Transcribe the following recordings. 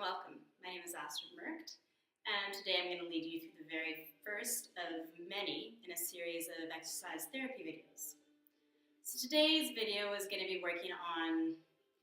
Welcome. My name is Astrid Merkt, and today I'm going to lead you through the very first of many in a series of exercise therapy videos. So today's video is going to be working on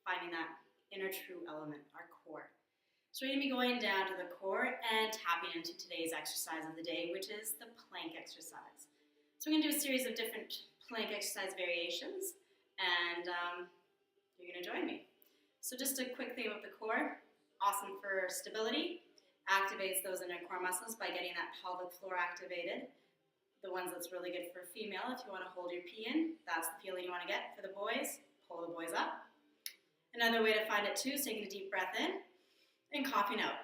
finding that inner true element, our core. So we're going to be going down to the core and tapping into today's exercise of the day, which is the plank exercise. So we're going to do a series of different plank exercise variations, and you're going to join me. So just a quick thing about the core. Awesome for stability, activates those inner core muscles by getting that pelvic floor activated. The ones that's really good for a female, if you want to hold your pee in, that's the feeling you want to get. For the boys, pull the boys up. Another way to find it too is taking a deep breath in and coughing out.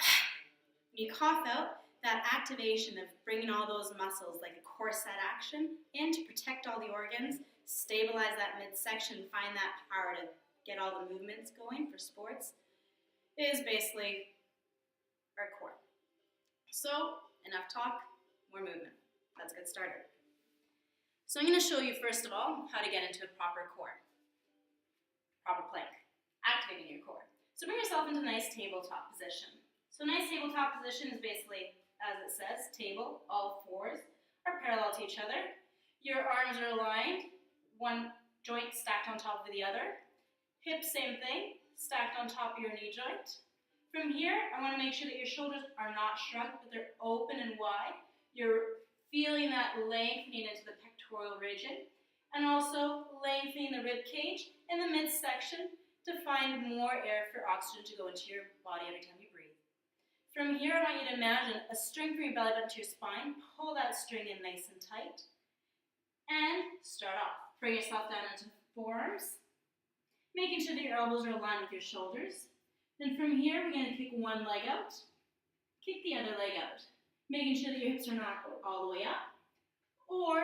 When you cough out, that activation of bringing all those muscles like a corset action in to protect all the organs, stabilize that midsection, find that power to get all the movements going for sports, is basically our core. So, enough talk, more movement. Let's get started. So I'm going to show you first of all how to get into a proper core. Proper plank. Activating your core. So bring yourself into a nice tabletop position. So a nice tabletop position is basically, as it says, table, all fours are parallel to each other. Your arms are aligned, one joint stacked on top of the other. Hips, same thing, stacked on top of your knee joint. From here, I want to make sure that your shoulders are not shrugged, but they're open and wide. You're feeling that lengthening into the pectoral region, and also lengthening the rib cage in the midsection to find more air for oxygen to go into your body every time you breathe. From here, I want you to imagine a string from your belly button to your spine. Pull that string in nice and tight, and start off. Bring yourself down into forearms, making sure that your elbows are aligned with your shoulders. Then from here, we're going to kick one leg out, kick the other leg out, making sure that your hips are not all the way up, or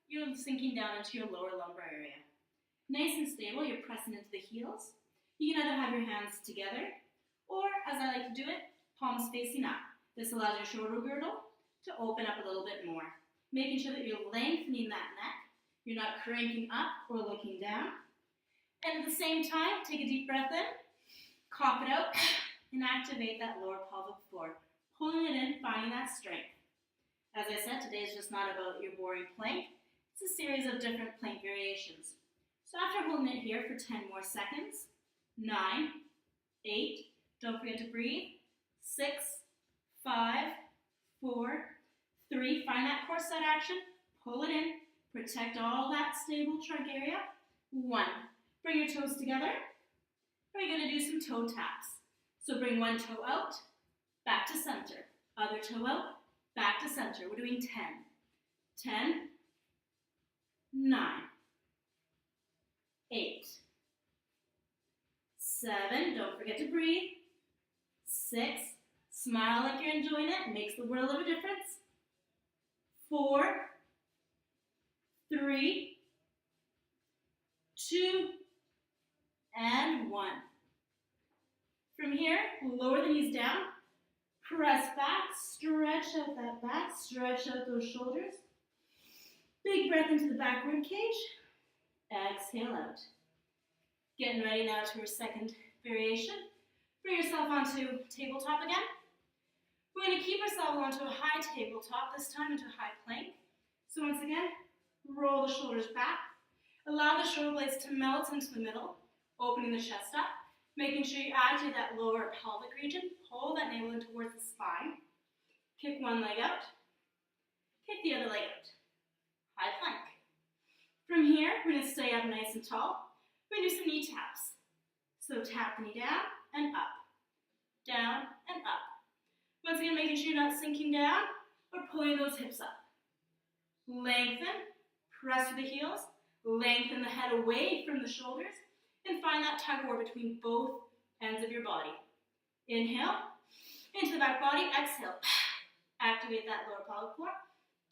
you're sinking down into your lower lumbar area. Nice and stable, you're pressing into the heels. You can either have your hands together, or as I like to do it, palms facing up. This allows your shoulder girdle to open up a little bit more, making sure that you're lengthening that neck. You're not cranking up or looking down. And at the same time, take a deep breath in, cough it out, and activate that lower pelvic floor. Pulling it in, finding that strength. As I said, today is just not about your boring plank. It's a series of different plank variations. So after holding it here for 10 more seconds, 9, 8, don't forget to breathe, 6, 5, 4, 3, find that corset action, pull it in, protect all that stable trunk area, 1. Bring your toes together. We're going to do some toe taps. So bring one toe out, back to center. Other toe out, back to center. We're doing 10. 10, 9, 8, 7, don't forget to breathe. 6, smile like you're enjoying it, it makes the world of a difference. 4, 3, 2, and 1. From here, lower the knees down, press back, stretch out that back, stretch out those shoulders. Big breath into the back rib cage, exhale out. Getting ready now to our second variation. Bring yourself onto tabletop again. We're going to keep ourselves onto a high tabletop, this time into a high plank. So once again, roll the shoulders back. Allow the shoulder blades to melt into the middle, opening the chest up, making sure you activate that lower pelvic region. Pull that navel in towards the spine. Kick one leg out. Kick the other leg out. High plank. From here, we're going to stay up nice and tall. We're going to do some knee taps. So tap the knee down and up. Down and up. Once again, making sure you're not sinking down or pulling those hips up. Lengthen. Press through the heels. Lengthen the head away from the shoulders and find that tug of war between both ends of your body. Inhale, into the back body, exhale. Activate that lower pelvic floor,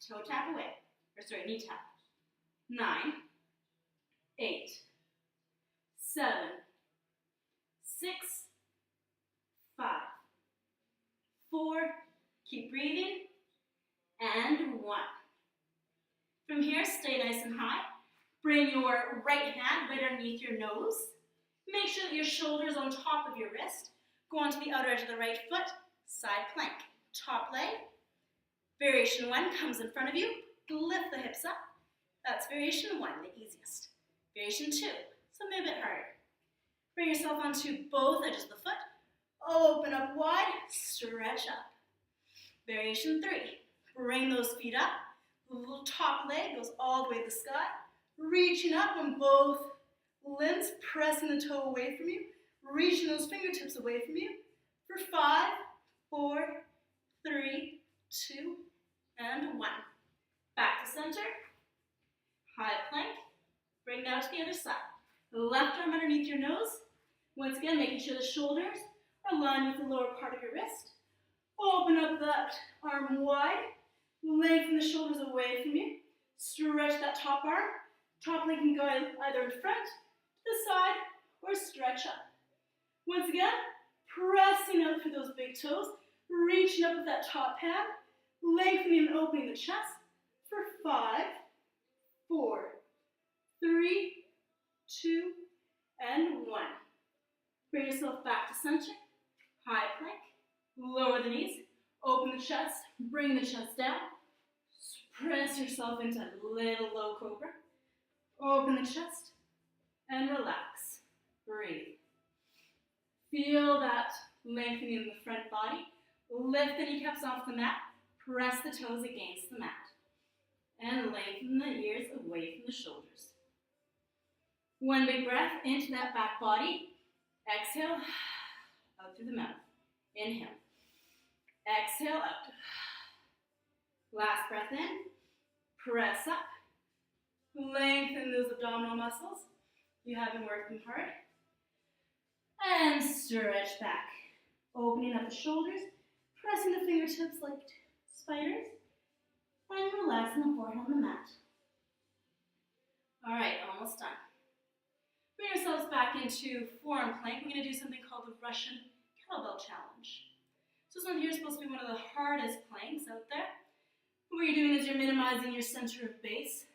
toe tap away, knee tap. 9, 8, 7, 6, 5, 4, keep breathing, and 1. From here, stay nice and high. Bring your right hand right underneath your nose. Make sure that your shoulder's on top of your wrist. Go onto the outer edge of the right foot, side plank. Top leg. Variation 1 comes in front of you. Lift the hips up. That's variation 1, the easiest. Variation 2, something a bit harder. Bring yourself onto both edges of the foot. Open up wide, stretch up. Variation 3, bring those feet up. The little top leg goes all the way to the sky. Reaching up on both limbs, pressing the toe away from you. Reaching those fingertips away from you. For 5, 4, 3, 2, and 1. Back to center. High plank. Bring down to the other side. Left arm underneath your nose. Once again, making sure the shoulders are aligned with the lower part of your wrist. Open up that arm wide. Lengthen the shoulders away from you. Stretch that top arm. Top leg can go either in front, to the side, or stretch up. Once again, pressing out through those big toes. Reaching up with that top hand. Lengthening and opening the chest. For 5, 4, 3, 2, and 1. Bring yourself back to center. High plank. Lower the knees. Open the chest. Bring the chest down. Press yourself into a little low cobra. Open the chest. And relax. Breathe. Feel that lengthening in the front body. Lift the kneecaps off the mat. Press the toes against the mat. And lengthen the ears away from the shoulders. One big breath into that back body. Exhale, out through the mouth. Inhale. Exhale, out. Last breath in. Press up. Lengthen those abdominal muscles. You have been working hard. And stretch back. Opening up the shoulders. Pressing the fingertips like spiders. And relaxing the forehead on the mat. All right, almost done. Bring yourselves back into forearm plank. We're going to do something called the Russian kettlebell challenge. So this one here is supposed to be one of the hardest planks out there. What you're doing is you're minimizing your center of base,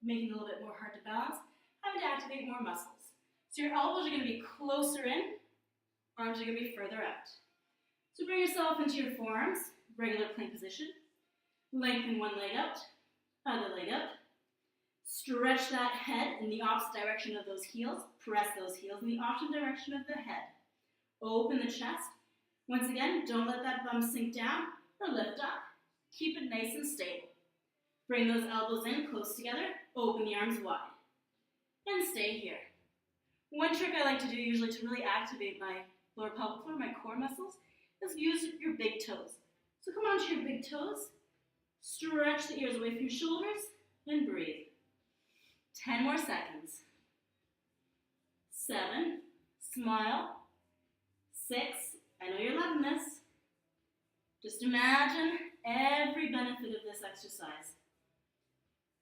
making it a little bit more hard to balance, having to activate more muscles. So your elbows are going to be closer in, arms are going to be further out. So bring yourself into your forearms, regular plank position. Lengthen one leg out, other leg out. Stretch that head in the opposite direction of those heels. Press those heels in the opposite direction of the head. Open the chest. Once again, don't let that bum sink down or lift up. Keep it nice and stable. Bring those elbows in close together. Open the arms wide. And stay here. One trick I like to do usually to really activate my lower pelvic floor, my core muscles, is use your big toes. So come onto your big toes. Stretch the ears away from your shoulders and breathe. 10 more seconds. 7, smile. 6, I know you're loving this. Just imagine every benefit of this exercise.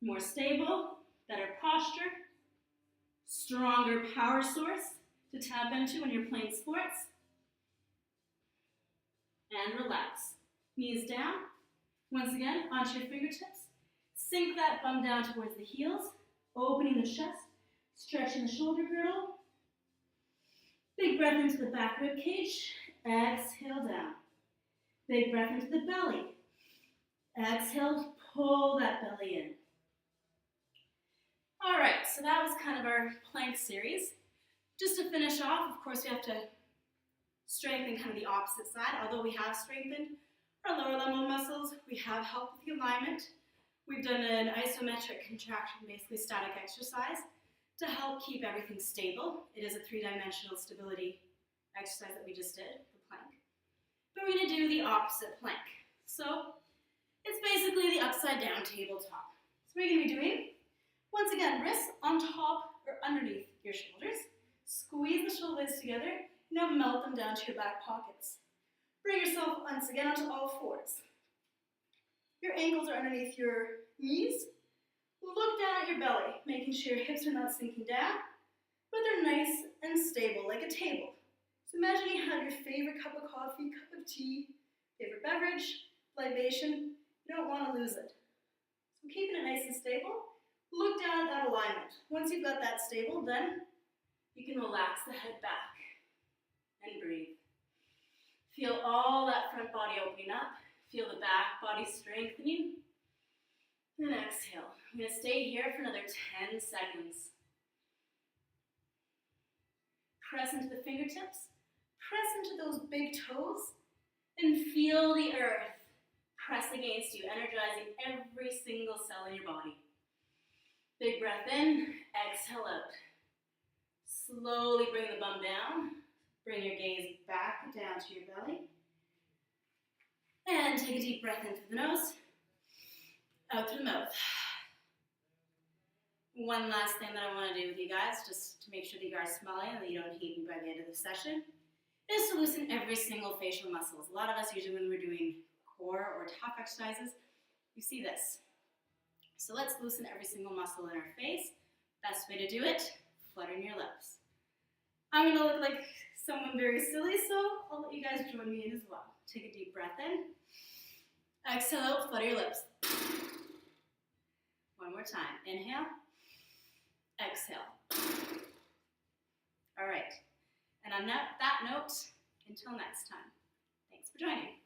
More stable, better posture, stronger power source to tap into when you're playing sports. And relax. Knees down. Once again, onto your fingertips. Sink that bum down towards the heels, opening the chest, stretching the shoulder girdle. Big breath into the back rib cage. Exhale down. Big breath into the belly. Exhale, pull that belly in. All right, so that was kind of our plank series. Just to finish off, of course, we have to strengthen kind of the opposite side. Although we have strengthened our lower lumbar muscles, we have helped with the alignment. We've done an isometric contraction, basically static exercise, to help keep everything stable. It is a 3-dimensional stability exercise that we just did, the plank. But we're going to do the opposite plank. So it's basically the upside down tabletop. So what are you going to be doing? Once again, wrists on top or underneath your shoulders. Squeeze the shoulder blades together. Now melt them down to your back pockets. Bring yourself once again onto all fours. Your ankles are underneath your knees. Look down at your belly, making sure your hips are not sinking down, but they're nice and stable, like a table. So imagine you have your favorite cup of coffee, cup of tea, favorite beverage, libation. You don't want to lose it. So keeping it nice and stable. Look down at that alignment. Once you've got that stable, then you can relax the head back and breathe. Feel all that front body opening up. Feel the back body strengthening. And exhale. I'm going to stay here for another 10 seconds. Press into the fingertips. Press into those big toes. And feel the earth press against you, energizing every single cell in your body. Big breath in. Exhale out. Slowly bring the bum down. Bring your gaze back down to your belly. And take a deep breath in through the nose, out through the mouth. One last thing that I want to do with you guys, just to make sure that you are smiling and that you don't hate me by the end of the session, is to loosen every single facial muscles. A lot of us, usually when we're doing core or top exercises, you see this. So let's loosen every single muscle in our face. Best way to do it, fluttering your lips. I'm going to look like someone very silly, so I'll let you guys join me in as well. Take a deep breath in. Exhale out, flutter your lips. One more time. Inhale. Exhale. All right. And on that note, until next time, thanks for joining.